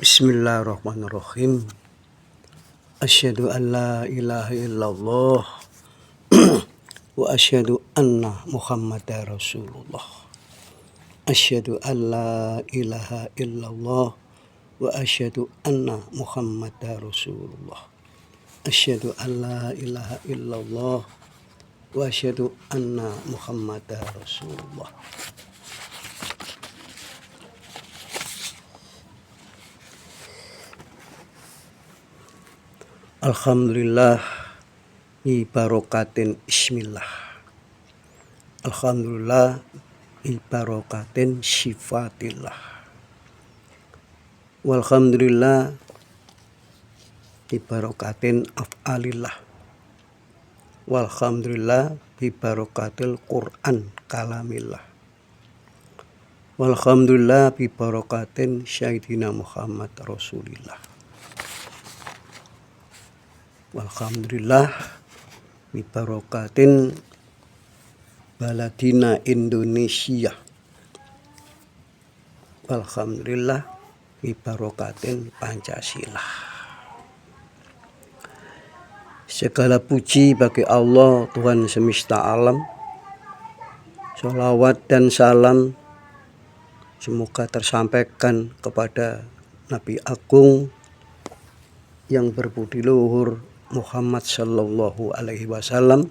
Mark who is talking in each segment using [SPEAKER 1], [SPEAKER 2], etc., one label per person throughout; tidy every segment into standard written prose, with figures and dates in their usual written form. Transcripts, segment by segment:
[SPEAKER 1] Bismillahirrahmanirrahim. Asyhadu an la ilaha illallah wa asyhadu anna Muhammadar Rasulullah. Asyhadu an la ilaha illallah wa asyhadu anna Muhammadar Rasulullah. Asyhadu an la ilaha illallah wa asyhadu anna Muhammadar Rasulullah. Alhamdulillah bi barokatin bismillah. Alhamdulillah bi barokatin sifatillah. Walhamdulillah bi barokatin af'alillah. Walhamdulillah bi barokatil Quran kalamillah. Walhamdulillah bi barokatin Sayyidina Muhammad Rasulillah. Walhamdulillah bi barokatin baladina Indonesia. Walhamdulillah bi barokatin Pancasila. Segala puji bagi Allah Tuhan semesta alam. Sholawat dan salam semoga tersampaikan kepada Nabi Agung yang berbudi luhur Muhammad Sallallahu Alaihi Wasallam.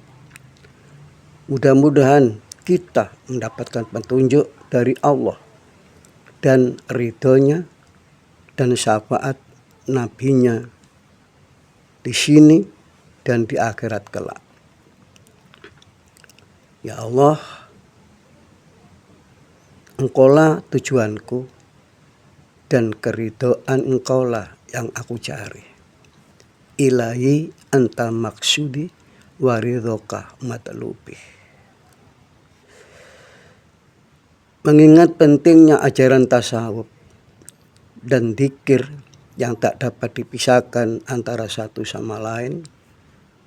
[SPEAKER 1] Mudah-mudahan kita mendapatkan petunjuk dari Allah dan ridhonya dan syafaat nabinya di sini dan di akhirat kelak. Ya Allah, Engkaulah tujuanku dan keridhaan Engkaulah yang aku cari. Ilahi anta maksudi waridhoka matlubi. Mengingat pentingnya ajaran tasawuf dan dzikir yang tak dapat dipisahkan antara satu sama lain,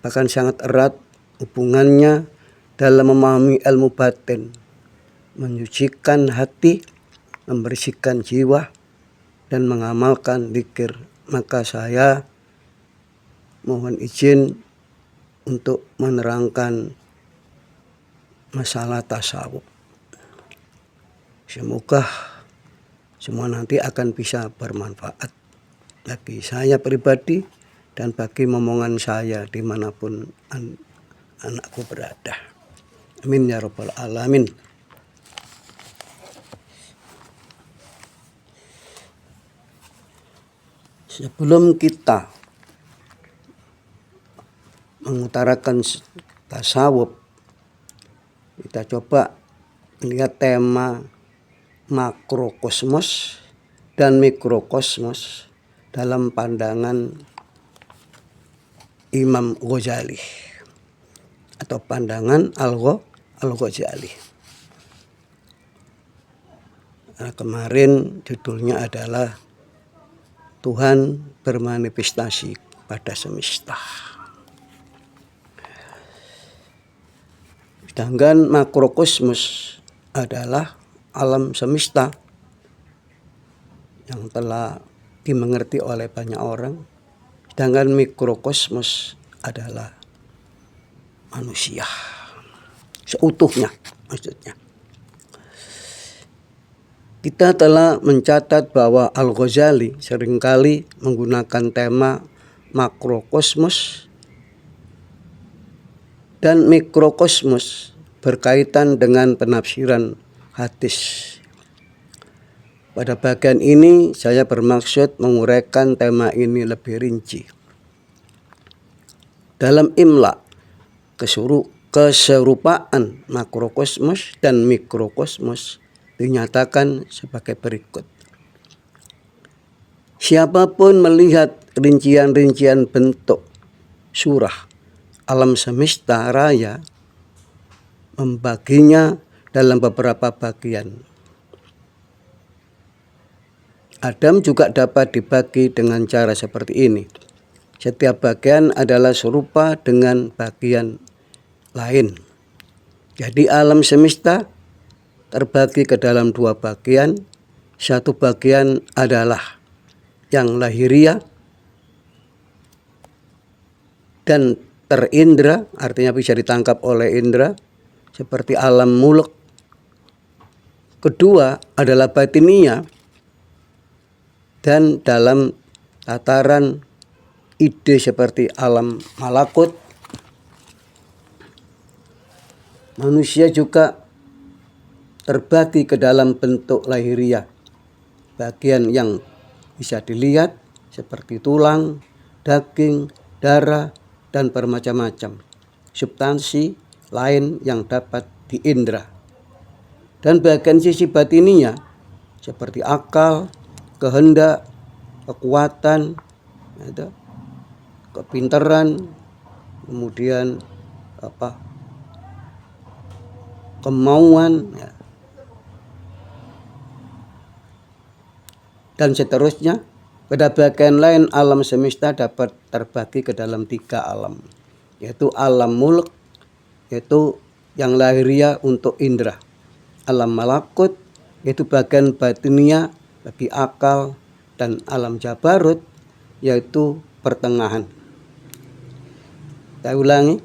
[SPEAKER 1] bahkan sangat erat hubungannya dalam memahami ilmu batin, menyucikan hati, membersihkan jiwa, dan mengamalkan dzikir, maka saya mohon izin untuk menerangkan masalah tasawuf. Semoga semua nanti akan bisa bermanfaat bagi saya pribadi dan bagi momongan saya dimanapun anakku berada. Amin ya rabbal alamin. Sebelum kita mengutarakan tasawuf, kita coba melihat tema makrokosmos dan mikrokosmos dalam pandangan Imam Ghazali atau pandangan Al-Ghazali. Nah, kemarin judulnya adalah Tuhan bermanifestasi pada semesta. Sedangkan makrokosmos adalah alam semesta yang telah dimengerti oleh banyak orang. Sedangkan mikrokosmos adalah manusia seutuhnya maksudnya. Kita telah mencatat bahwa Al-Ghazali seringkali menggunakan tema makrokosmos dan mikrokosmos berkaitan dengan penafsiran hadis. Pada bagian ini saya bermaksud menguraikan tema ini lebih rinci. Dalam imla, keserupaan makrokosmos dan mikrokosmos dinyatakan sebagai berikut. Siapapun melihat rincian-rincian bentuk surah alam semesta raya, membaginya dalam beberapa bagian. Adam juga dapat dibagi dengan cara seperti ini. Setiap bagian adalah serupa dengan bagian lain. Jadi alam semesta terbagi ke dalam dua bagian. Satu bagian adalah yang lahiriah dan terindra, artinya bisa ditangkap oleh indra, seperti alam mulk. Kedua adalah batinia, dan dalam tataran ide seperti alam malakut, manusia juga terbagi ke dalam bentuk lahiriah. Bagian yang bisa dilihat seperti tulang, daging, darah, dan bermacam-macam substansi lain yang dapat diindra. Dan bagian sisi batininya seperti akal, kehendak, kekuatan, kepintaran, kemudian kemauan, dan seterusnya. Pada bagian lain alam semesta dapat terbagi ke dalam 3 alam, yaitu alam mulk, yaitu yang lahiriah untuk indra, alam malakut, yaitu bagian batinia bagi akal, dan alam jabarut, yaitu pertengahan. Saya ulangi,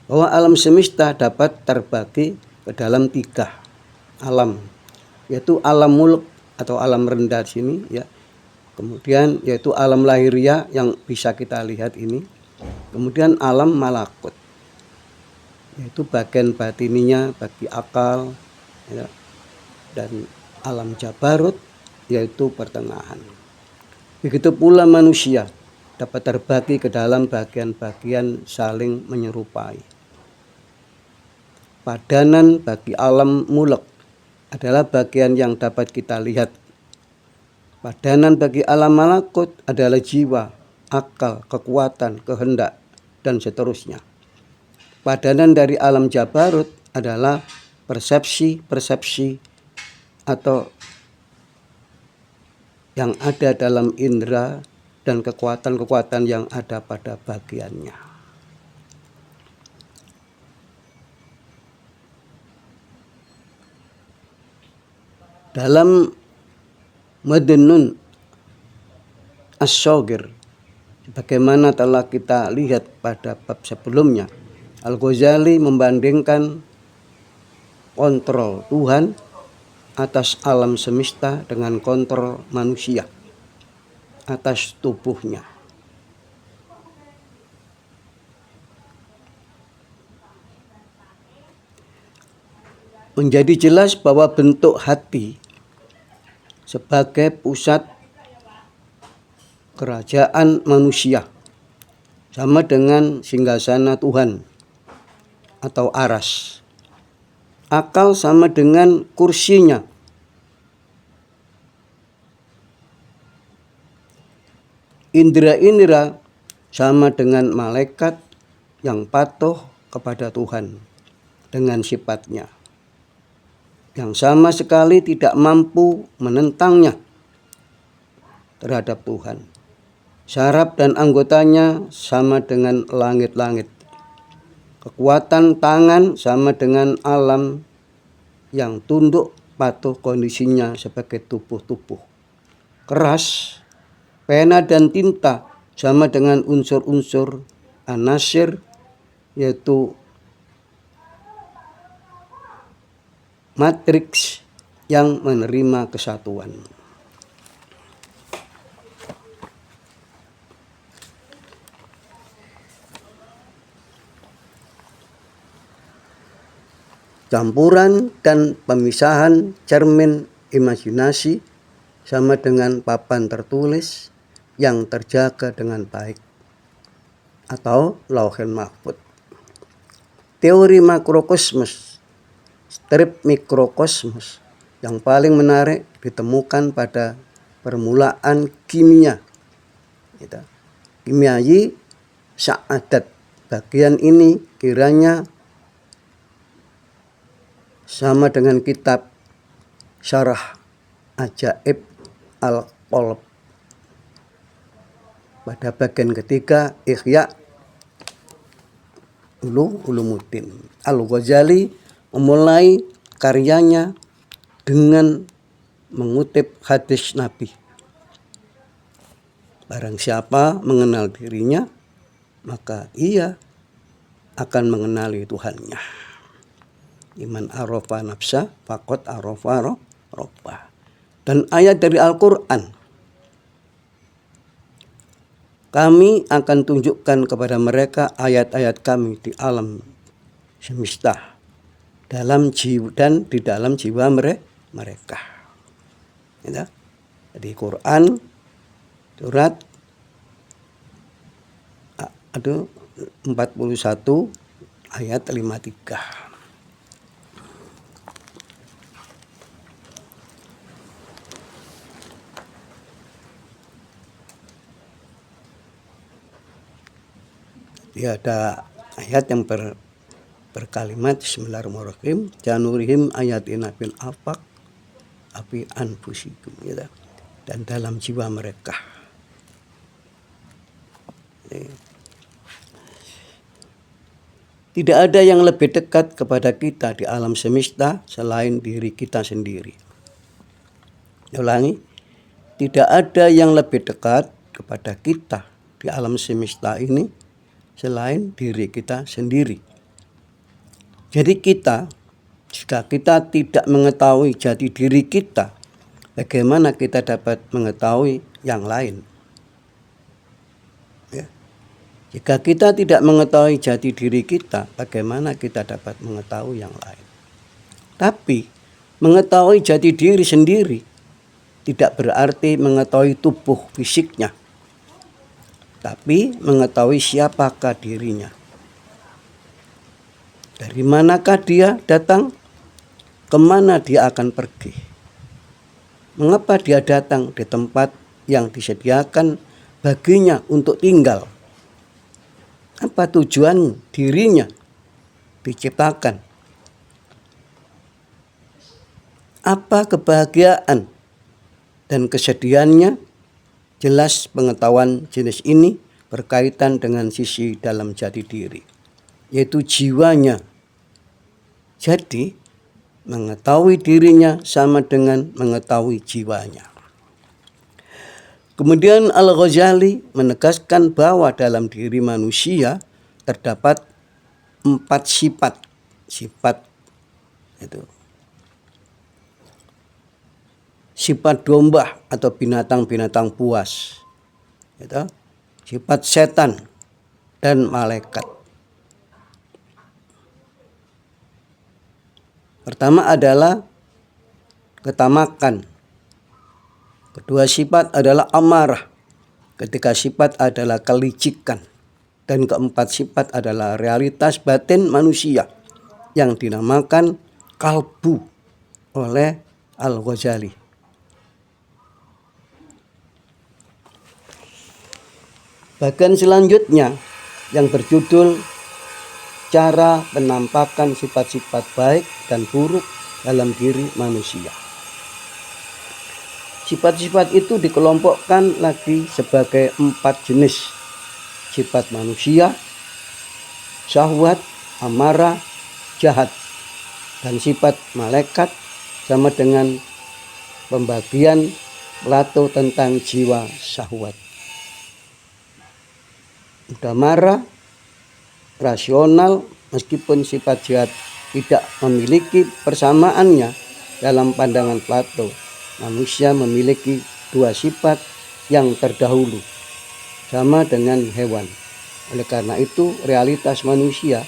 [SPEAKER 1] bahwa alam semesta dapat terbagi ke dalam 3 alam, yaitu alam mulk atau alam rendah sini, ya. Kemudian yaitu alam lahiriah yang bisa kita lihat ini. Kemudian alam malakut, yaitu bagian batininya bagi akal, ya, dan alam jabarut, yaitu pertengahan. Begitu pula manusia dapat terbagi ke dalam bagian-bagian saling menyerupai. Padanan bagi alam mulk adalah bagian yang dapat kita lihat. Padanan bagi alam malakut adalah jiwa, akal, kekuatan, kehendak, dan seterusnya. Padanan dari alam jabarut adalah persepsi-persepsi atau yang ada dalam indera dan kekuatan-kekuatan yang ada pada bagiannya. Dalam Madnun As-Shaghir, bagaimana telah kita lihat pada bab sebelumnya, Al-Ghazali membandingkan kontrol Tuhan atas alam semesta dengan kontrol manusia atas tubuhnya. Menjadi jelas bahwa bentuk hati sebagai pusat kerajaan manusia sama dengan singgasana Tuhan atau aras. Akal sama dengan kursinya. Indra-indra sama dengan malaikat yang patuh kepada Tuhan dengan sifatnya, yang sama sekali tidak mampu menentangnya terhadap Tuhan. Syaraf dan anggotanya sama dengan langit-langit. Kekuatan tangan sama dengan alam yang tunduk patuh kondisinya sebagai tubuh-tubuh. Keras, pena dan tinta sama dengan unsur-unsur anasir, yaitu matriks yang menerima kesatuan. Campuran dan pemisahan cermin imajinasi sama dengan papan tertulis yang terjaga dengan baik atau lauhul mahfuz. Teori makrokosmos, strip mikrokosmos yang paling menarik ditemukan pada permulaan kimia. Kimiayi Sa'adat. Bagian ini kiranya sama dengan kitab Syarah Ajaib Al-Qalb. Pada bagian ketiga Ihya Ulumuddin. Al-Ghazali memulai karyanya dengan mengutip hadis Nabi. Barang siapa mengenal dirinya, maka ia akan mengenali Tuhannya. Iman arafa nafsa faqad arafa rabbah. Dan ayat dari Al-Quran, kami akan tunjukkan kepada mereka ayat-ayat kami di alam semesta dalam jiwa dan di dalam jiwa mereka. Ya. Jadi Quran surat 41 ayat 53. Ya, ada ayat yang berkalimat Bismillahirrahmanirrahim, janurihim ayatina fil afaq afi anfusikum, gitu. Dan dalam jiwa mereka. Tidak ada yang lebih dekat kepada kita di alam semesta selain diri kita sendiri. Ulangi, tidak ada yang lebih dekat kepada kita di alam semesta ini selain diri kita sendiri. Jadi jika kita tidak mengetahui jati diri kita, bagaimana kita dapat mengetahui yang lain? Ya. Jika kita tidak mengetahui jati diri kita, bagaimana kita dapat mengetahui yang lain? Tapi mengetahui jati diri sendiri tidak berarti mengetahui tubuh fisiknya, tapi mengetahui siapakah dirinya. Dari manakah dia datang? Kemana dia akan pergi? Mengapa dia datang di tempat yang disediakan baginya untuk tinggal? Apa tujuan dirinya diciptakan? Apa kebahagiaan dan kesedihannya? Jelas pengetahuan jenis ini berkaitan dengan sisi dalam jati diri, yaitu jiwanya. Jadi, mengetahui dirinya sama dengan mengetahui jiwanya. Kemudian Al-Ghazali menegaskan bahwa dalam diri manusia terdapat 4 sifat. Sifat itu sifat domba atau binatang-binatang buas, gitu. Sifat setan dan malaikat. Pertama adalah ketamakan. Kedua sifat adalah amarah. Ketiga sifat adalah kelicikan. Dan keempat sifat adalah realitas batin manusia yang dinamakan kalbu oleh Al-Ghazali. Bagian selanjutnya yang berjudul cara penampakan sifat-sifat baik dan buruk dalam diri manusia. Sifat-sifat itu dikelompokkan lagi sebagai 4 jenis. Sifat manusia, syahwat, amarah, jahat. Dan sifat malaikat sama dengan pembagian Plato tentang jiwa syahwat. Udah marah, rasional, meskipun sifat jahat tidak memiliki persamaannya dalam pandangan Plato. Manusia memiliki 2 sifat yang terdahulu, sama dengan hewan. Oleh karena itu, realitas manusia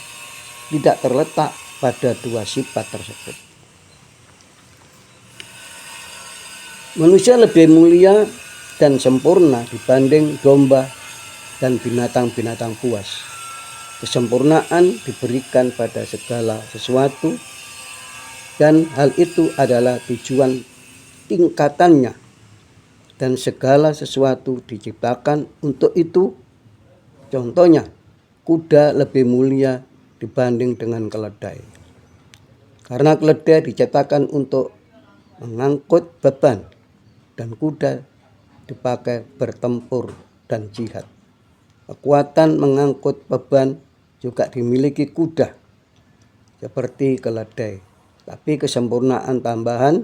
[SPEAKER 1] tidak terletak pada 2 sifat tersebut. Manusia lebih mulia dan sempurna dibanding domba dan binatang-binatang buas. Kesempurnaan diberikan pada segala sesuatu, dan hal itu adalah tujuan tingkatannya, dan segala sesuatu diciptakan untuk itu. Contohnya, kuda lebih mulia dibanding dengan keledai, karena keledai diciptakan untuk mengangkut beban, dan kuda dipakai bertempur dan jihad. Kekuatan mengangkut beban juga dimiliki kuda seperti keledai, tapi kesempurnaan tambahan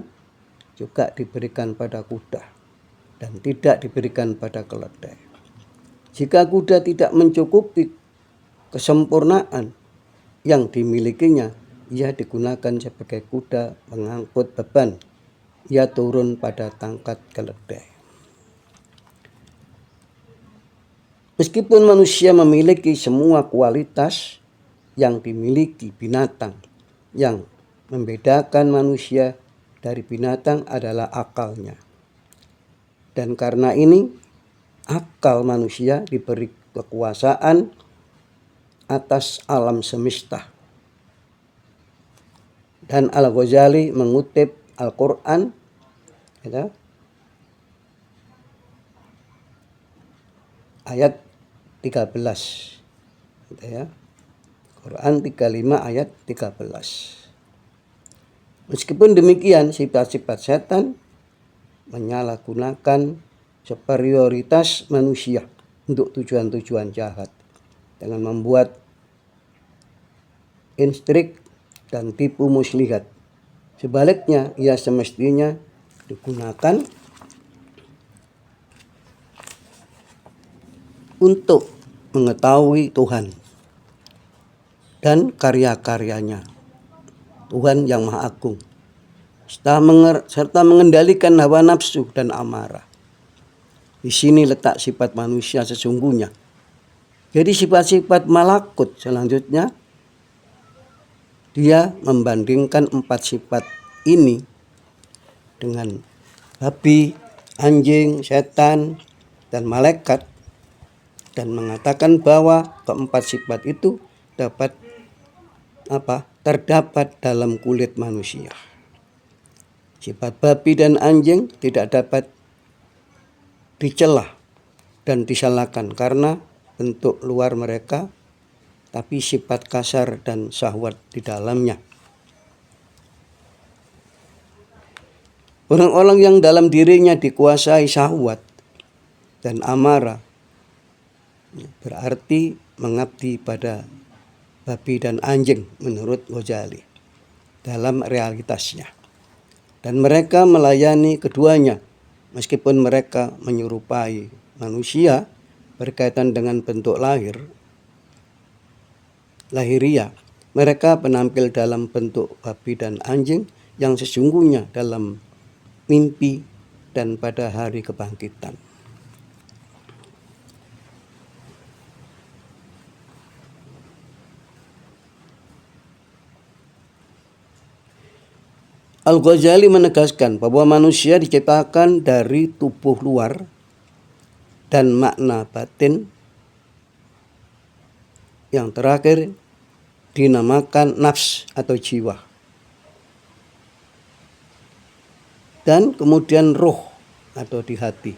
[SPEAKER 1] juga diberikan pada kuda dan tidak diberikan pada keledai. Jika kuda tidak mencukupi kesempurnaan yang dimilikinya, ia digunakan sebagai kuda mengangkut beban. Ia turun pada tangkat keledai. Meskipun manusia memiliki semua kualitas yang dimiliki binatang, yang membedakan manusia dari binatang adalah akalnya. Dan karena ini, akal manusia diberi kekuasaan atas alam semesta. Dan Al-Ghazali mengutip Al-Quran, ayat 13. Quran 35 ayat 13. Meskipun demikian, sifat-sifat setan menyalahgunakan superioritas manusia untuk tujuan-tujuan jahat dengan membuat instrik dan tipu muslihat. Sebaliknya, ia semestinya digunakan untuk mengetahui Tuhan dan karya-karyanya, Tuhan yang Maha Agung, serta mengendalikan hawa nafsu dan amarah. Di sini letak sifat manusia sesungguhnya. Jadi sifat-sifat malakut selanjutnya, dia membandingkan 4 sifat ini dengan babi, anjing, setan, dan malaikat, dan mengatakan bahwa keempat sifat itu terdapat dalam kulit manusia. Sifat babi dan anjing tidak dapat dicela dan disalahkan karena bentuk luar mereka, tapi sifat kasar dan syahwat di dalamnya. Orang-orang yang dalam dirinya dikuasai syahwat dan amarah berarti mengabdi pada babi dan anjing menurut Ghazali dalam realitasnya. Dan mereka melayani keduanya meskipun mereka menyerupai manusia berkaitan dengan bentuk lahiriah. Mereka penampil dalam bentuk babi dan anjing yang sesungguhnya dalam mimpi dan pada hari kebangkitan. Al-Ghazali menegaskan bahwa manusia diciptakan dari tubuh luar dan makna batin yang terakhir dinamakan nafs atau jiwa. Dan kemudian roh atau di hati.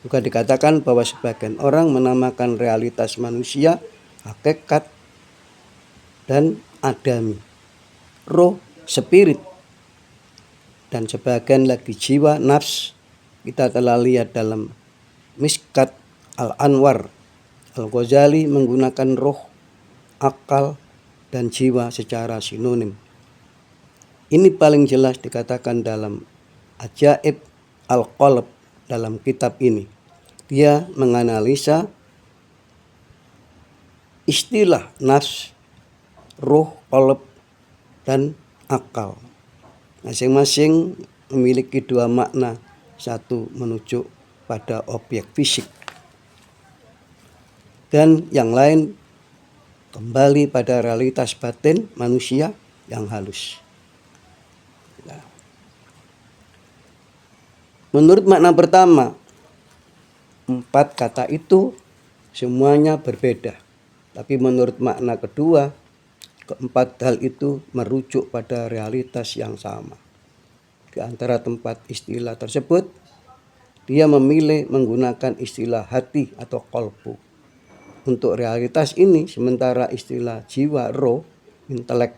[SPEAKER 1] Juga dikatakan bahwa sebagian orang menamakan realitas manusia hakikat dan adami, roh, spirit, dan sebagian lagi jiwa, nafs. Kita telah lihat dalam Miskat Al-Anwar, Al-Ghazali menggunakan roh, akal, dan jiwa secara sinonim. Ini paling jelas dikatakan dalam Ajaib Al-Qalb dalam kitab ini. Dia menganalisa istilah nafs, roh, qalb, dan akal. Masing-masing memiliki 2 makna, satu menunjuk pada objek fisik dan yang lain kembali pada realitas batin manusia yang halus. Menurut makna pertama, 4 kata itu semuanya berbeda. Tapi menurut makna kedua, keempat hal itu merujuk pada realitas yang sama. Di antara tempat istilah tersebut, dia memilih menggunakan istilah hati atau qalbu untuk realitas ini, sementara istilah jiwa, roh, intelek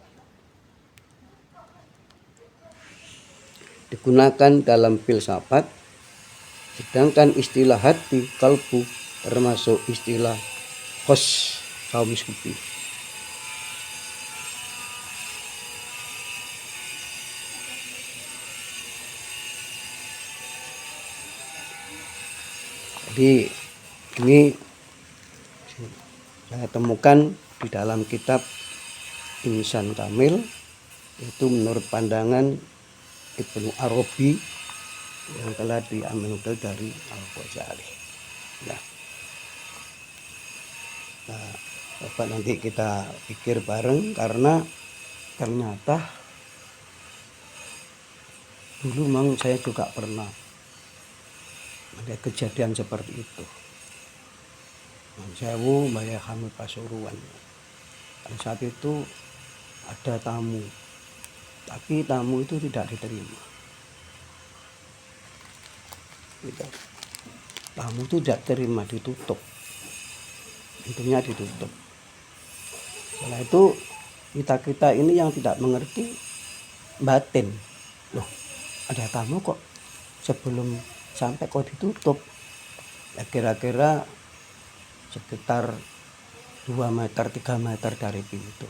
[SPEAKER 1] digunakan dalam filsafat, sedangkan istilah hati, qalbu, termasuk istilah khos kaum sufi. Jadi ini saya temukan di dalam kitab Insan Kamil, itu menurut pandangan Ibnu Arabi yang telah diambil dari Al-Ghazali. Ya. Nah, Bapak nanti kita pikir bareng, karena ternyata dulu memang saya juga pernah ada kejadian seperti itu. Sewu Mbaya Hamid Pasuruan. Dan saat itu ada tamu, tapi tamu itu tidak diterima. Tamu itu tidak terima, ditutup, pintunya ditutup. Setelah itu kita ini yang tidak mengerti batin, loh ada tamu kok sebelum sampai kok ditutup. Ya kira-kira sekitar 2 meter 3 meter dari pintu.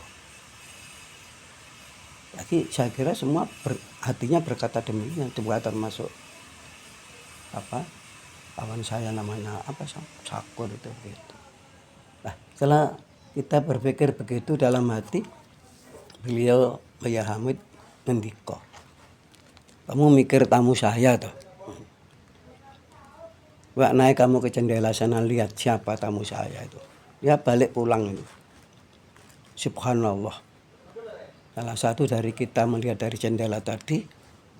[SPEAKER 1] Jadi saya kira semua hatinya berkata demikian, juga termasuk kawan saya namanya Sakur itu gitu. Nah, setelah kita berpikir begitu dalam hati, beliau Mbah Hamid mendiko, kamu mikir tamu saya tuh. Wak, naik kamu ke jendela sana, lihat siapa tamu saya itu. Dia balik pulang itu. Subhanallah. Salah satu dari kita melihat dari jendela tadi,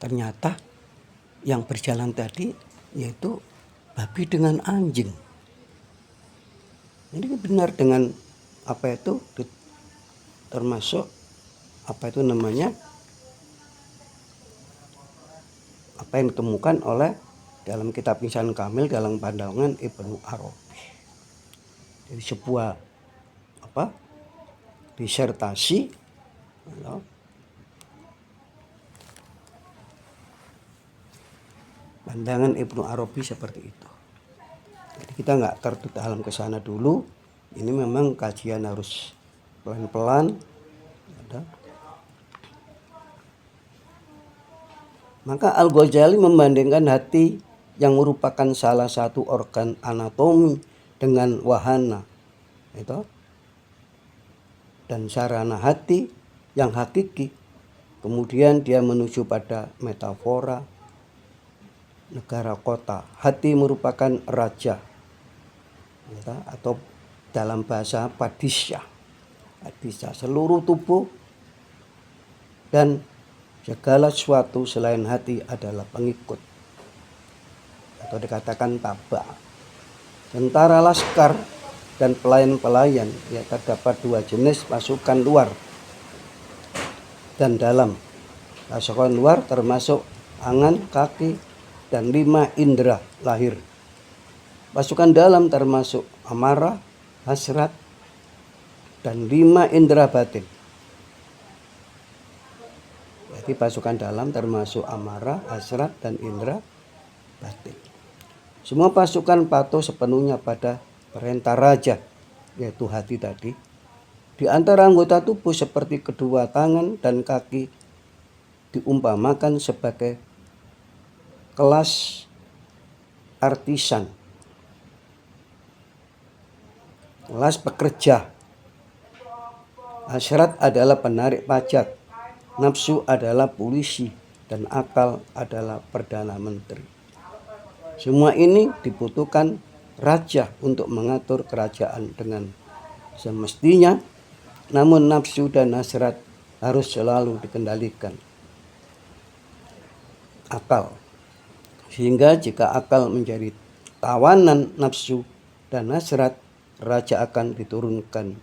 [SPEAKER 1] ternyata yang berjalan tadi yaitu babi dengan anjing. Jadi benar dengan apa itu, termasuk apa itu namanya, apa yang ditemukan oleh dalam kitab Insan Kamil dalam pandangan Ibnu Arabi. Jadi sebuah disertasi pandangan Ibnu Arabi seperti itu. Jadi kita nggak tertutup dalam kesana dulu. Ini memang kajian harus pelan-pelan. Maka Al-Ghazali membandingkan hati yang merupakan salah satu organ anatomi dengan wahana itu dan sarana hati yang hakiki. Kemudian dia menuju pada metafora negara kota. Hati merupakan raja atau dalam bahasa Padisya, seluruh tubuh dan segala sesuatu selain hati adalah pengikut, atau dikatakan taba. Tentara laskar dan pelayan-pelayan, ya, terdapat 2 jenis pasukan luar dan dalam. Pasukan luar termasuk tangan, kaki, dan 5 indera lahir. Pasukan dalam termasuk amarah, hasrat, dan 5 indera batin. Jadi pasukan dalam termasuk amarah, hasrat, dan indera batin. Semua pasukan patuh sepenuhnya pada perintah raja, yaitu hati tadi. Di antara anggota tubuh seperti kedua tangan dan kaki diumpamakan sebagai kelas artisan, kelas pekerja. Hasrat adalah penarik pajak, nafsu adalah polisi, dan akal adalah perdana menteri. Semua ini dibutuhkan raja untuk mengatur kerajaan dengan semestinya, namun nafsu dan hasrat harus selalu dikendalikan akal. Sehingga jika akal menjadi tawanan nafsu dan hasrat, raja akan diturunkan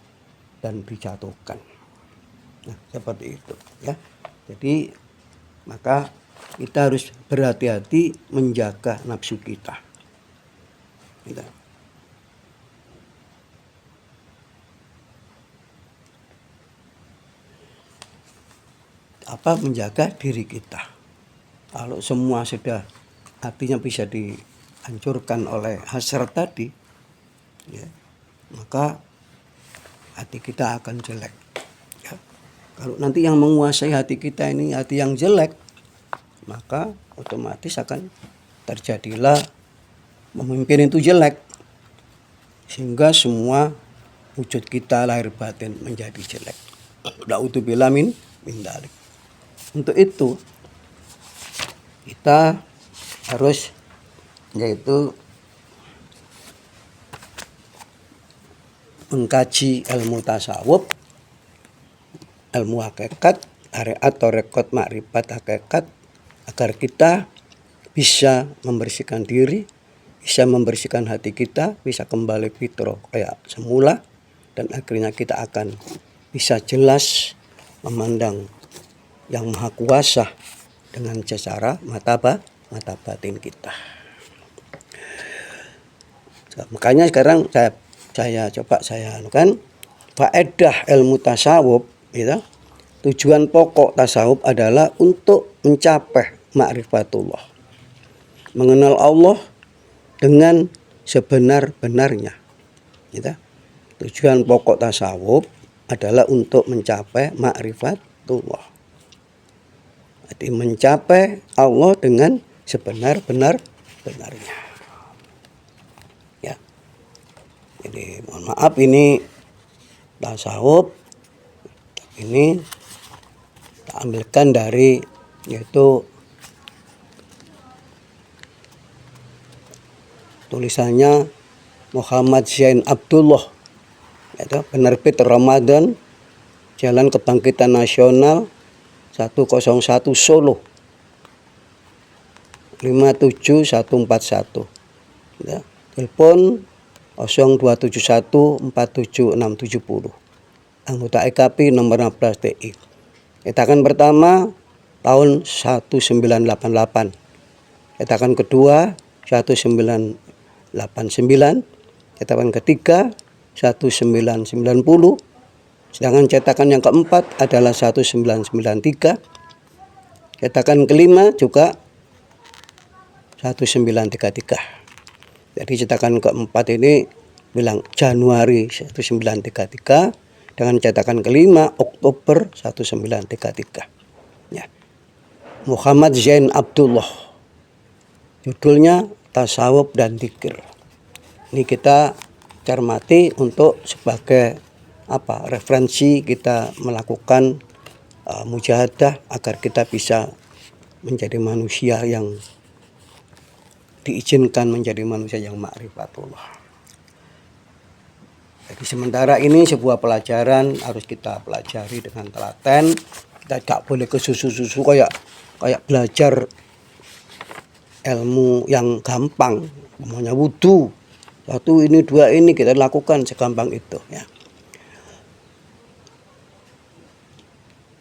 [SPEAKER 1] dan dijatuhkan. Nah, seperti itu ya. Jadi maka kita harus berhati-hati menjaga nafsu kita. Menjaga diri kita. Kalau semua sudah hatinya bisa dihancurkan oleh hasrat tadi, ya, maka hati kita akan jelek. Ya. Kalau nanti yang menguasai hati kita ini hati yang jelek, maka otomatis akan terjadilah Memimpin itu jelek, sehingga semua wujud kita lahir batin menjadi jelek. Na'udzubillah min dzalik. Untuk itu kita harus yaitu mengkaji ilmu tasawuf, ilmu hakikat, atau rekod makrifat hakikat, agar kita bisa membersihkan diri, bisa membersihkan hati kita, bisa kembali fitrah kayak semula, dan akhirnya kita akan bisa jelas memandang yang maha kuasa dengan secara mata batin kita. Makanya sekarang saya coba anukan faedah ilmu tasawuf, gitu. Tujuan pokok tasawuf adalah untuk mencapai ma'rifatullah, mengenal Allah dengan sebenar-benarnya, gitu. Tujuan pokok tasawuf adalah untuk mencapai ma'rifatullah, jadi mencapai Allah dengan sebenar-benarnya. Jadi mohon maaf, ini tasawuf ini kita ambilkan dari yaitu tulisannya Muhammad Zain Abdullah, yaitu penerbit Ramadan, Jalan Kebangkitan Nasional 101 Solo 57141, ya. Telepon 0271476670, anggota EKP nomor 16 TI. Etakan pertama tahun 1988, etakan kedua 1989, cetakan ketiga 1990, sedangkan cetakan yang keempat adalah 1993, cetakan kelima juga 1933. Jadi cetakan keempat ini bilang Januari 1933, dengan cetakan kelima Oktober 1933. Ya. Muhammad Zain Abdullah. Judulnya Tasawuf dan Dzikir. Ini kita cermati untuk sebagai referensi kita melakukan mujahadah agar kita bisa menjadi manusia yang diizinkan menjadi manusia yang ma'rifatullah. Jadi sementara ini sebuah pelajaran harus kita pelajari dengan telaten. Kita tidak boleh kesusu-susu kayak belajar ilmu yang gampang, namanya wudhu, 1 ini 2 ini kita lakukan segampang itu, ya.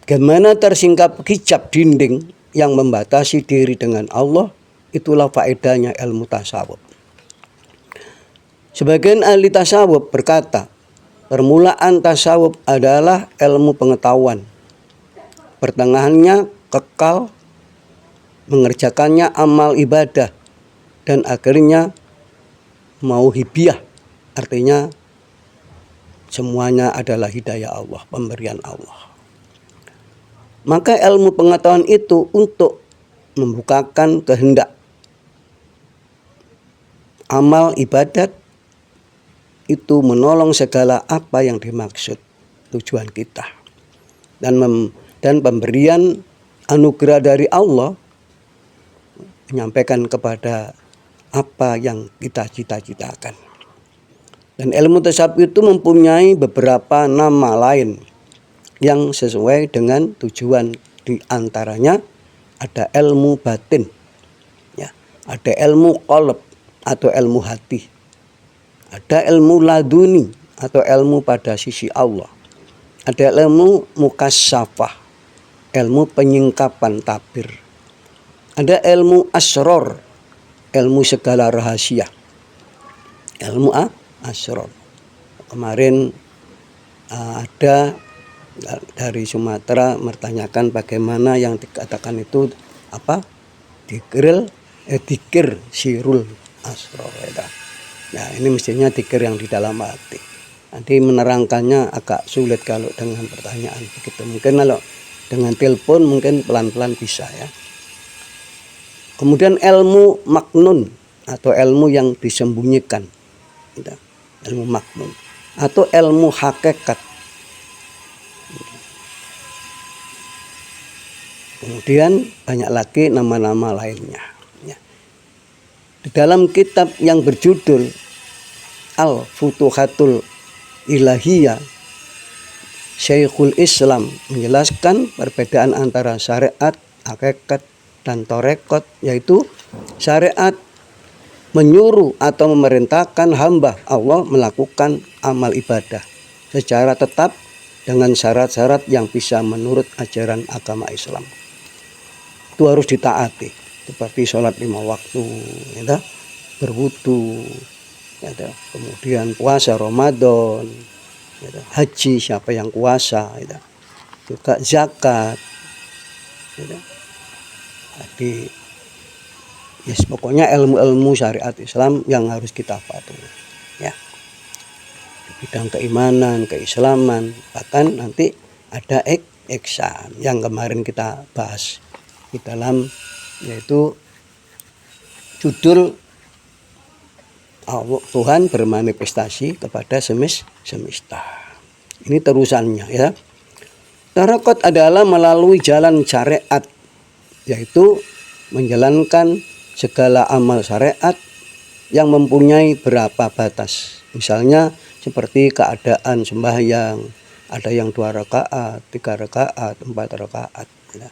[SPEAKER 1] Bagaimana tersingkap hijab dinding yang membatasi diri dengan Allah, itulah faedahnya ilmu tasawuf. Sebagian ahli tasawuf berkata, permulaan tasawuf adalah ilmu pengetahuan, pertengahannya kekal, mengerjakannya amal ibadah, dan akhirnya mauhibiyah, artinya semuanya adalah hidayah Allah, pemberian Allah. Maka ilmu pengetahuan itu untuk membukakan kehendak amal ibadat itu menolong segala apa yang dimaksud tujuan kita, dan pemberian anugerah dari Allah menyampaikan kepada apa yang kita cita-citakan. Dan ilmu tasawuf itu mempunyai beberapa nama lain yang sesuai dengan tujuan. Di antaranya ada ilmu batin, ya, ada ilmu qalb atau ilmu hati, ada ilmu laduni atau ilmu pada sisi Allah, ada ilmu mukasyafah, ilmu penyingkapan tabir, ada ilmu asror, ilmu segala rahasia, ilmu asror. Kemarin ada dari Sumatera bertanyakan bagaimana yang dikatakan itu dikir sirul asror. Nah, ini mestinya dikir yang di dalam hati. Nanti menerangkannya agak sulit kalau dengan pertanyaan begitu. Mungkin kalau dengan telepon mungkin pelan-pelan bisa, ya. Kemudian ilmu maknun atau ilmu yang disembunyikan, gitu. Ilmu maknun atau ilmu hakikat. Kemudian banyak lagi nama-nama lainnya. Ya. Di dalam kitab yang berjudul Al-Futuhatul Ilahiyah, Syekhul Islam menjelaskan perbedaan antara syariat, hakikat, dan torekot, yaitu syariat menyuruh atau memerintahkan hamba Allah melakukan amal ibadah secara tetap dengan syarat-syarat yang bisa menurut ajaran agama Islam. Itu harus ditaati, seperti sholat 5 waktu, ya, berwudu, ya, kemudian puasa Ramadan, ya, haji siapa yang puasa, ya, juga zakat, ya. Jadi yes, pokoknya ilmu-ilmu syariat Islam yang harus kita patuhi, ya. Di bidang keimanan, keislaman, bahkan nanti ada ihsan yang kemarin kita bahas di dalam, yaitu judul Tuhan bermanifestasi kepada semesta. Ini terusannya, ya. Tarekot adalah melalui jalan syariat, yaitu menjalankan segala amal syariat yang mempunyai berapa batas. Misalnya seperti keadaan sembahyang, ada yang 2 rakaat, 3 rakaat, 4 rakaat. Ya.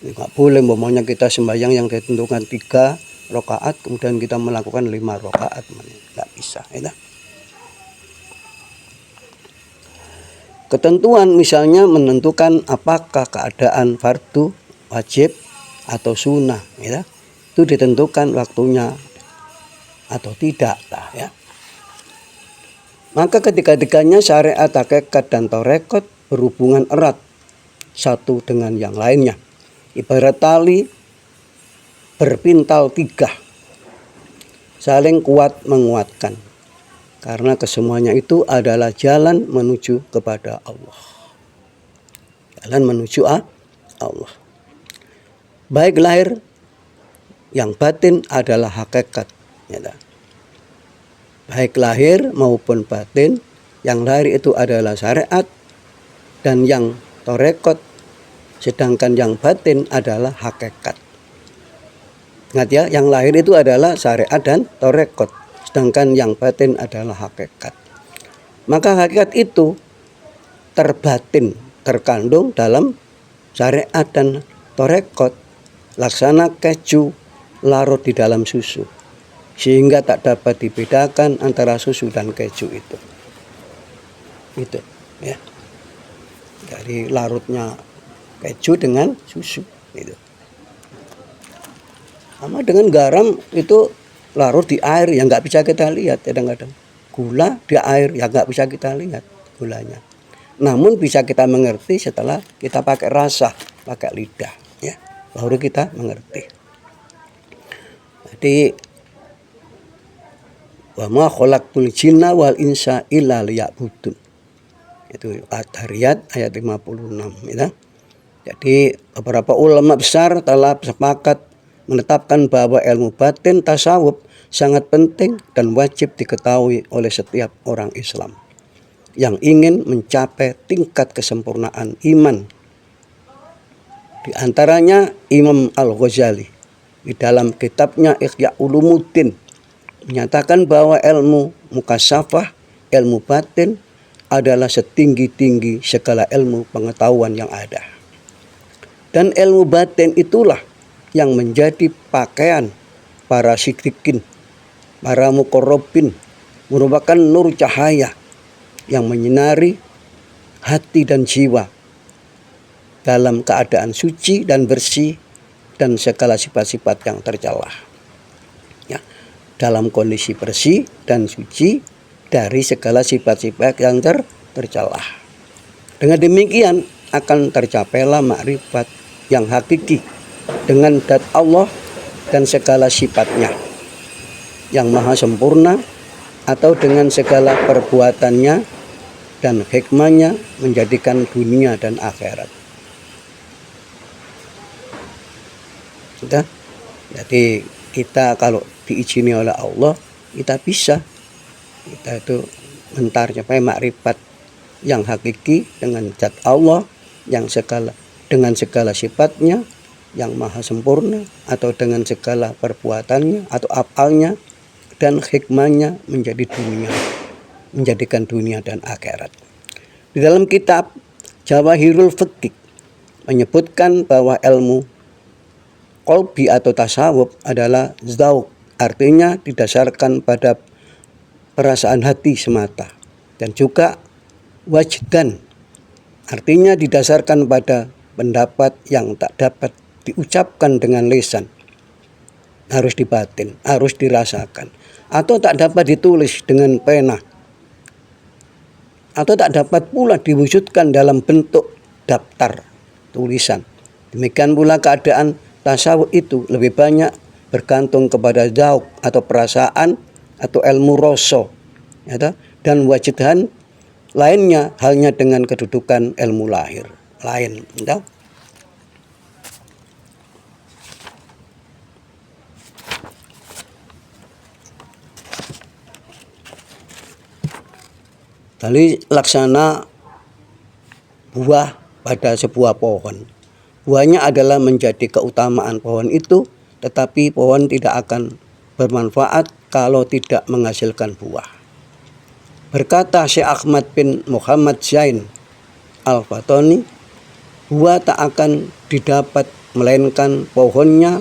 [SPEAKER 1] Nggak boleh umpamanya kita sembahyang yang ditentukan 3 rakaat kemudian kita melakukan 5 rakaat, nggak bisa, ya. Ketentuan misalnya menentukan apakah keadaan fardu, wajib, atau sunnah, ya, itu ditentukan waktunya atau tidak lah, ya. Maka ketika-tikanya syariat, hakikat, dan torekot berhubungan erat satu dengan yang lainnya. Ibarat tali berpintal 3, saling kuat menguatkan, karena kesemuanya itu adalah jalan menuju kepada Allah. Jalan menuju Allah. Baik lahir yang batin adalah hakikat, ya. Baik lahir maupun batin, yang lahir itu adalah syariat, dan yang torekot, sedangkan yang batin adalah hakikat. Ingat ya, yang lahir itu adalah syariat dan torekot, sedangkan yang batin adalah hakikat. Maka hakikat itu terbatin, terkandung dalam syariat dan torekot, laksana keju larut di dalam susu, sehingga tak dapat dibedakan antara susu dan keju itu, ya. Dari larutnya keju dengan susu, gitu. Sama dengan garam itu larut di air yang nggak bisa kita lihat kadang-kadang. Gula di air yang nggak bisa kita lihat gulanya. Namun bisa kita mengerti setelah kita pakai rasa, pakai lidah, ya. Baru kita mengerti. Jadi wa ma khalaqtul jinna wal insa illa liya'budun. Itu At-Dhariyat ayat 56, ya. Jadi beberapa ulama besar telah sepakat menetapkan bahwa ilmu batin tasawuf sangat penting dan wajib diketahui oleh setiap orang Islam yang ingin mencapai tingkat kesempurnaan iman. Di antaranya Imam Al-Ghazali di dalam kitabnya Ihya Ulumuddin menyatakan bahwa ilmu mukasyafah, ilmu batin adalah setinggi-tinggi segala ilmu pengetahuan yang ada. Dan ilmu batin itulah yang menjadi pakaian para siddiqin, para muqarrabin, merupakan nur cahaya yang menyinari hati dan jiwa dalam keadaan suci dan bersih dan segala sifat-sifat yang tercela, ya, dalam kondisi bersih dan suci dari segala sifat-sifat yang tercela. Dengan demikian akan tercapailah makrifat yang hakiki dengan zat Allah dan segala sifatnya yang maha sempurna, atau dengan segala perbuatannya dan hikmahnya menjadikan dunia dan akhirat. Jadi kita kalau diizini oleh Allah, kita bisa. Kita itu mencapai makrifat yang hakiki dengan zat Allah yang dengan segala sifatnya yang maha sempurna, atau dengan segala perbuatannya atau afalnya dan hikmahnya menjadikan dunia dan akhirat. Di dalam kitab Jawahirul Fiqh menyebutkan bahwa ilmu qalbi atau tasawuf adalah zauq, artinya didasarkan pada perasaan hati semata, dan juga wajdan, artinya didasarkan pada pendapat yang tak dapat diucapkan dengan lisan, harus dibatin, harus dirasakan, atau tak dapat ditulis dengan pena, atau tak dapat pula diwujudkan dalam bentuk daftar tulisan. Demikian pula keadaan tasawuf itu lebih banyak bergantung kepada zauq atau perasaan atau ilmu rasa, ya, dan wajdan lainnya halnya dengan kedudukan ilmu lahir lain. Ya. Tali laksana buah pada sebuah pohon. Buahnya adalah menjadi keutamaan pohon itu, tetapi pohon tidak akan bermanfaat kalau tidak menghasilkan buah. Berkata Syekh Ahmad bin Muhammad Zain Al-Fatoni, buah tak akan didapat melainkan pohonnya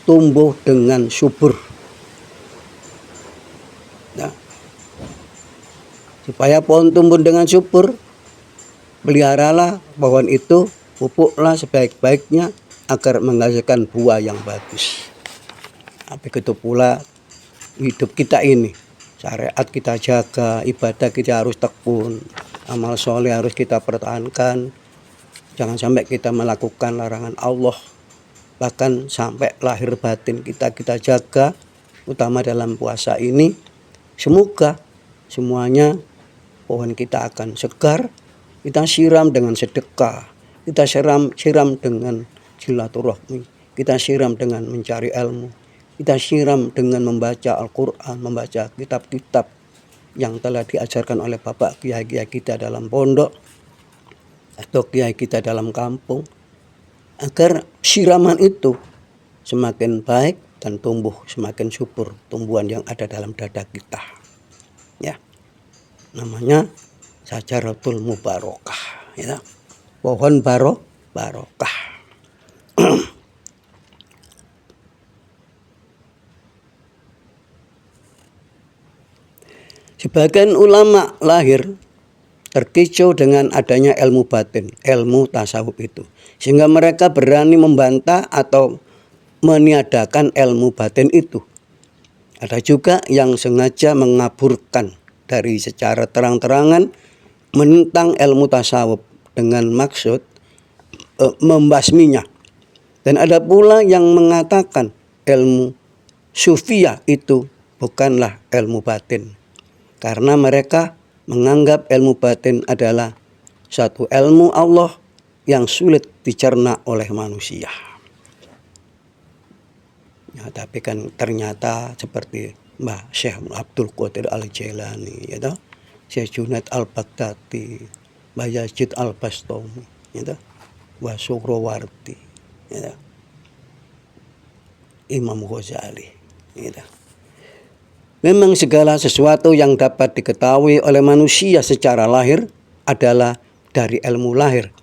[SPEAKER 1] tumbuh dengan subur. Nah, supaya pohon tumbuh dengan subur, peliharalah pohon itu, pupuklah sebaik-baiknya agar menghasilkan buah yang bagus. Begitu pula hidup kita ini, syariat kita jaga, ibadah kita harus tekun, amal soleh harus kita pertahankan. Jangan sampai kita melakukan larangan Allah, bahkan sampai lahir batin kita jaga, utama dalam puasa ini. Semoga semuanya pohon kita akan segar, kita siram dengan sedekah, kita siram dengan silaturahmi, kita siram dengan mencari ilmu, kita siram dengan membaca Al-Quran, membaca kitab-kitab yang telah diajarkan oleh bapak kiai-kiai kita dalam pondok atau kiai kita dalam kampung, agar siraman itu semakin baik dan tumbuh semakin subur tumbuhan yang ada dalam dada kita. Ya, namanya Syajaratul Mubarakah, ya. Pohon barokah. Sebagian ulama lahir terkecoh dengan adanya ilmu batin, ilmu tasawuf itu, sehingga mereka berani membantah atau meniadakan ilmu batin itu. Ada juga yang sengaja mengaburkan dari secara terang-terangan menentang ilmu tasawuf dengan maksud membasminya. Dan ada pula yang mengatakan ilmu sufiyah itu bukanlah ilmu batin, karena mereka menganggap ilmu batin adalah satu ilmu Allah yang sulit dicerna oleh manusia. Ya, tapi kan ternyata seperti Mbah Syekh Abdul Qadir Al-Jailani, ya, Syekh Junaid Al-Baghdadi, Mbah Yazid Al-Bastami, ya, Mbah Suhrawardi, ya, Imam Ghazali, ya. Memang segala sesuatu yang dapat diketahui oleh manusia secara lahir adalah dari ilmu lahir,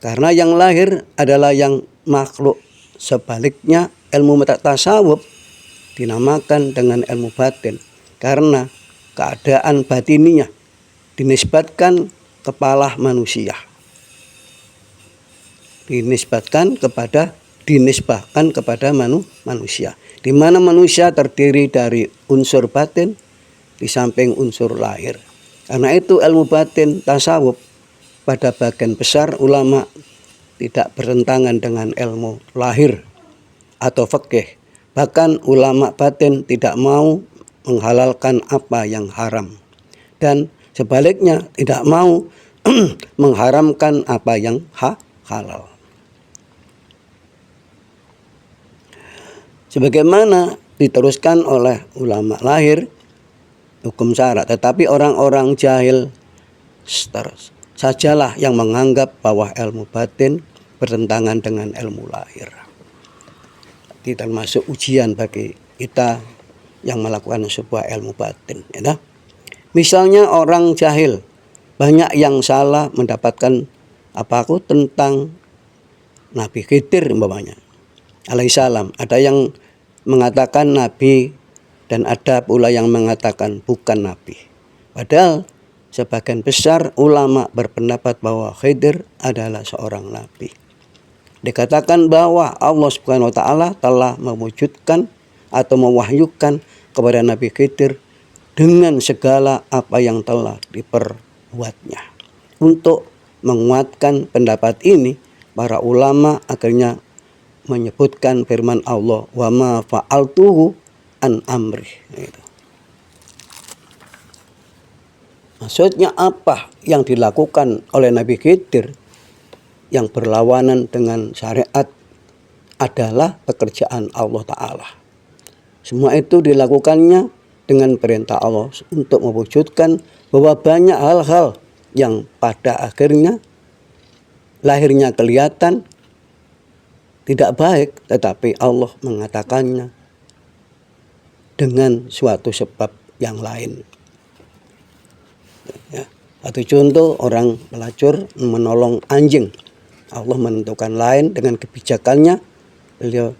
[SPEAKER 1] karena yang lahir adalah yang makhluk. Sebaliknya ilmu tasawuf dinamakan dengan ilmu batin karena keadaan batininya dinisbatkan kepala manusia, dinisbahkan kepada manusia, di mana manusia terdiri dari unsur batin di samping unsur lahir. Karena itu ilmu batin tasawuf pada bagian besar ulama tidak bertentangan dengan ilmu lahir atau fikih. Bahkan ulama batin tidak mau menghalalkan apa yang haram, dan sebaliknya tidak mau mengharamkan apa yang halal. sebagaimana diteruskan oleh ulama lahir hukum syara. Tetapi orang-orang jahil sajalah yang menganggap bahwa ilmu batin bertentangan dengan ilmu lahir. Ini termasuk ujian bagi kita yang melakukan sebuah ilmu batin. Ya. Misalnya orang jahil, banyak yang salah mendapatkan tentang Nabi Khidir umpamanya alaihissalam. Ada yang mengatakan Nabi dan ada pula yang mengatakan bukan Nabi. Padahal sebagian besar ulama berpendapat bahwa Khidir adalah seorang Nabi. Dikatakan bahwa Allah Subhanahu wa taala telah mewujudkan atau mewahyukan kepada Nabi Khidir dengan segala apa yang telah diperbuatnya. Untuk menguatkan pendapat ini, para ulama akhirnya menyebutkan firman Allah, wa ma fa'altuhu an amri. Maksudnya apa yang dilakukan oleh Nabi Khidir yang berlawanan dengan syariat adalah pekerjaan Allah Ta'ala. Semua itu dilakukannya dengan perintah Allah untuk mewujudkan bahwa banyak hal-hal yang pada akhirnya lahirnya kelihatan tidak baik, tetapi Allah mengatakannya dengan suatu sebab yang lain. Ya. Satu contoh, orang pelacur menolong anjing. Allah menentukan lain, dengan kebijakannya beliau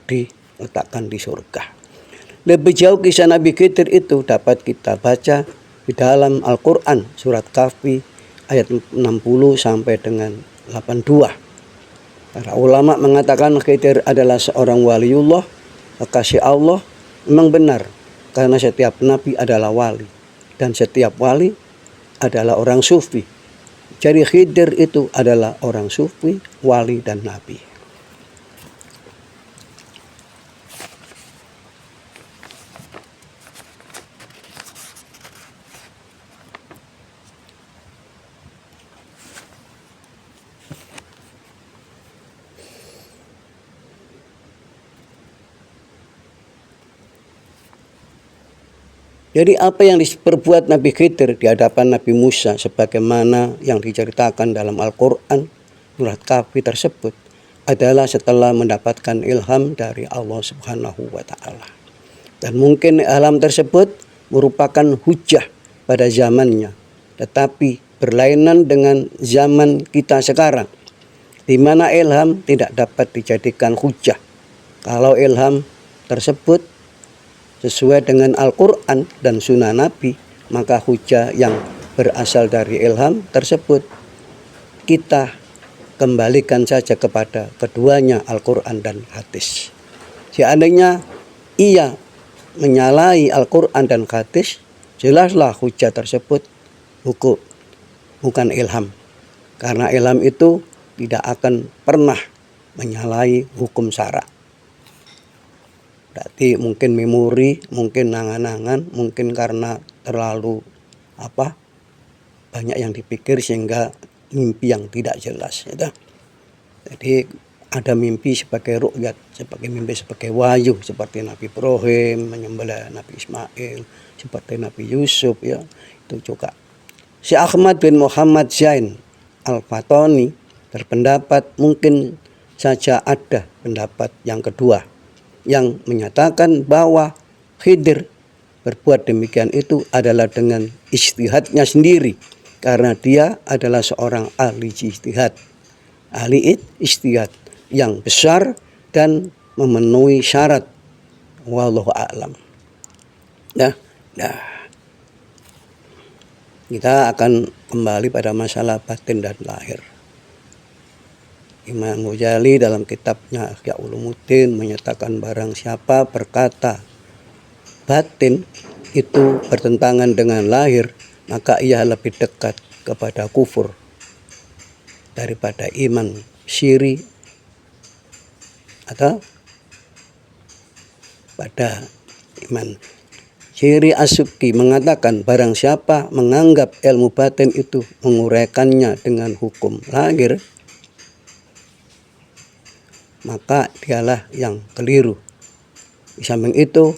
[SPEAKER 1] diletakkan di surga. Lebih jauh kisah Nabi Khidir itu dapat kita baca di dalam Al-Quran surat Kahfi ayat 60 sampai dengan 82. Para ulama mengatakan Khidir adalah seorang waliullah, kekasih Allah. Memang benar, karena setiap nabi adalah wali dan setiap wali adalah orang sufi. Jadi Khidir itu adalah orang sufi, wali dan nabi. Jadi apa yang diperbuat Nabi Khidir di hadapan Nabi Musa sebagaimana yang diceritakan dalam Al-Quran surat Kahfi tersebut adalah setelah mendapatkan ilham dari Allah Subhanahu wa taala. Dan mungkin ilham tersebut merupakan hujah pada zamannya, tetapi berlainan dengan zaman kita sekarang di mana ilham tidak dapat dijadikan hujah. Kalau ilham tersebut sesuai dengan Al-Quran dan Sunnah Nabi, maka hujah yang berasal dari ilham tersebut kita kembalikan saja kepada keduanya, Al-Quran dan hadis. Seandainya ia menyalahi Al-Quran dan hadis, jelaslah hujah tersebut bukan ilham. Karena ilham itu tidak akan pernah menyalahi hukum syara. Berarti mungkin memori, mungkin nangan-nangan, mungkin karena terlalu banyak yang dipikir sehingga mimpi yang tidak jelas. Ya. Jadi ada mimpi sebagai ru'yat, sebagai mimpi sebagai wahyu, seperti Nabi Ibrahim menyembelih Nabi Ismail, seperti Nabi Yusuf, ya itu juga. Syekh Ahmad bin Muhammad Zain Al-Fatani berpendapat mungkin saja ada pendapat yang kedua, yang menyatakan bahwa Khidir berbuat demikian itu adalah dengan ijtihadnya sendiri, karena dia adalah seorang ahli ijtihad, ahli ijtihad yang besar dan memenuhi syarat. Wallahu a'lam. Nah, kita akan kembali pada masalah batin dan lahir. Imam Ghazali dalam kitabnya Ihya Ulumuddin menyatakan barang siapa berkata batin itu bertentangan dengan lahir, maka ia lebih dekat kepada kufur daripada iman syiri atau pada iman. Syiri As-Subki mengatakan barang siapa menganggap ilmu batin itu menguraikannya dengan hukum lahir, maka dialah yang keliru. Di samping itu,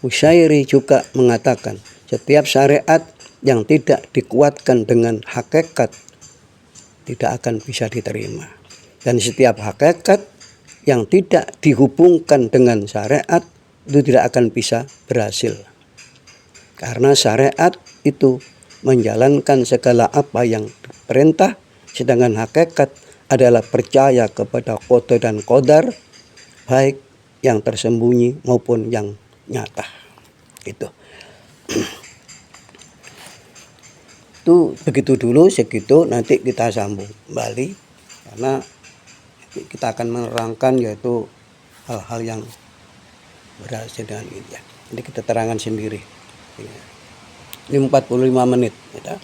[SPEAKER 1] Husyairi juga mengatakan setiap syariat yang tidak dikuatkan dengan hakikat tidak akan bisa diterima. Dan setiap hakikat yang tidak dihubungkan dengan syariat itu tidak akan bisa berhasil. Karena syariat itu menjalankan segala apa yang diperintah, sedangkan hakikat adalah percaya kepada qada dan qadar, baik yang tersembunyi maupun yang nyata. Gitu. Itu begitu dulu, segitu, nanti kita sambung kembali karena kita akan menerangkan yaitu hal-hal yang berhasil dengan ini ya. Ini kita terangkan sendiri. Ini 45 menit. Ya.